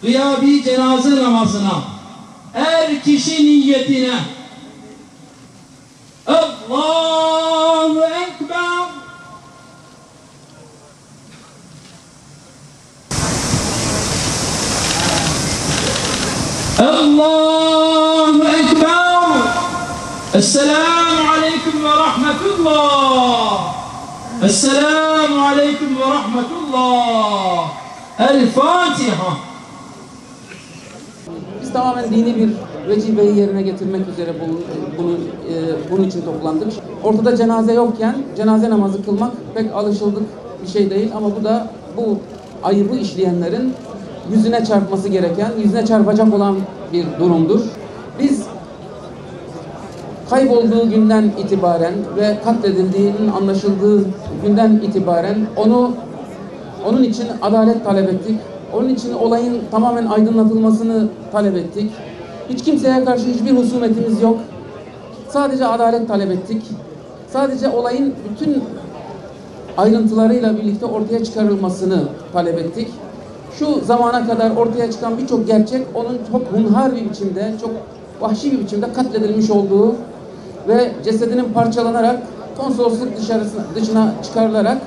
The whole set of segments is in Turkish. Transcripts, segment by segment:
gıyabi cenaze namazına her kişi niyetine Allahu Ekber, Allahu Ekber, Esselamu Aleyküm ve Rahmetullah, Esselamu Aleyküm ve Rahmetullah. El Fatiha. Biz tamamen dini bir vecibeyi yerine getirmek üzere bunun için toplandık. Ortada cenaze yokken cenaze namazı kılmak pek alışıldık bir şey değil ama bu da bu ayıbı işleyenlerin yüzüne çarpması gereken, yüzüne çarpacak olan bir durumdur. Biz kaybolduğu günden itibaren ve katledildiğinin anlaşıldığı günden itibaren onun için adalet talep ettik. Onun için olayın tamamen aydınlatılmasını talep ettik. Hiç kimseye karşı hiçbir husumetimiz yok. Sadece adalet talep ettik. Sadece olayın bütün ayrıntılarıyla birlikte ortaya çıkarılmasını talep ettik. Şu zamana kadar ortaya çıkan birçok gerçek onun çok hunhar bir biçimde, çok vahşi bir biçimde katledilmiş olduğu ve cesedinin parçalanarak konsolosluk dışına çıkarılarak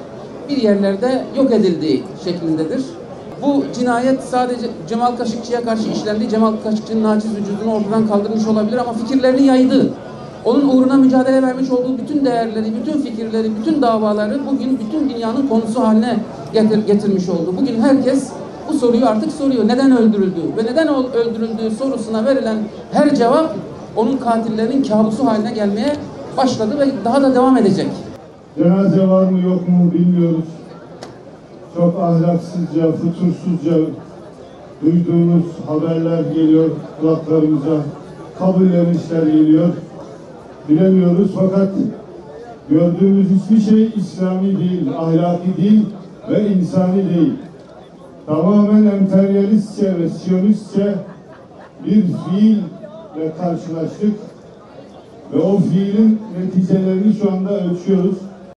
bir yerlerde yok edildiği şeklindedir. Bu cinayet sadece Cemal Kaşıkçı'ya karşı işlendi. Cemal Kaşıkçı'nın naçiz vücudunu ortadan kaldırmış olabilir ama fikirlerini yaydı. Onun uğruna mücadele vermiş olduğu bütün değerleri, bütün fikirleri, bütün davaları bugün bütün dünyanın konusu haline getirmiş oldu. Bugün herkes bu soruyu artık soruyor. Neden öldürüldü? Ve neden öldürüldüğü sorusuna verilen her cevap onun katillerinin kabusu haline gelmeye başladı ve daha da devam edecek. Cenaze var mı yok mu bilmiyoruz. Çok ahlaksızca, fütursuzca duyduğumuz haberler geliyor kulaklarımıza. Kabullenişler geliyor. Bilemiyoruz fakat gördüğümüz hiçbir şey İslami değil, ahlaki değil ve insani değil. Tamamen emperyalistçe ve siyonistçe bir fiille karşılaştık ve o fiilin neticelerini şu anda ölçüyoruz.